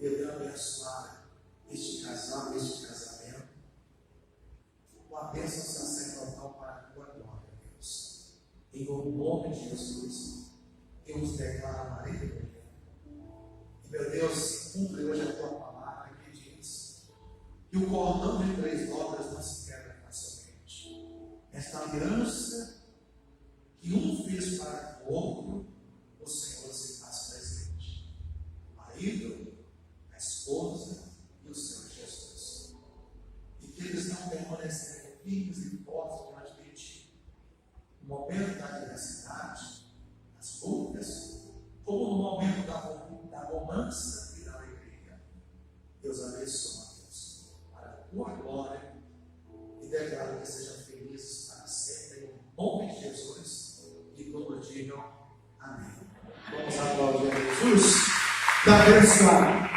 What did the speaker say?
eu abençoar este casal, este casamento, com a bênção sacerdotal para a tua glória, Deus. Em o nome de Jesus, eu os declaro marido e mulher. E, meu Deus, se cumpre hoje a tua palavra que diz que o cordão de 3 dobras não se quebra facilmente. Esta aliança que um fez para o outro, o Senhor se faz presente. O marido, a esposa e o Senhor Jesus. E que eles não permanecerem firmes e fortes diante de ti. No momento da adversidade, das lutas, como no momento da romança e da alegria. Deus abençoa, Deus, para a tua glória, e declaro que sejam felizes para sempre, em nome de Jesus, e todos digam amém. Vamos aplaudir a Jesus, da abençoar.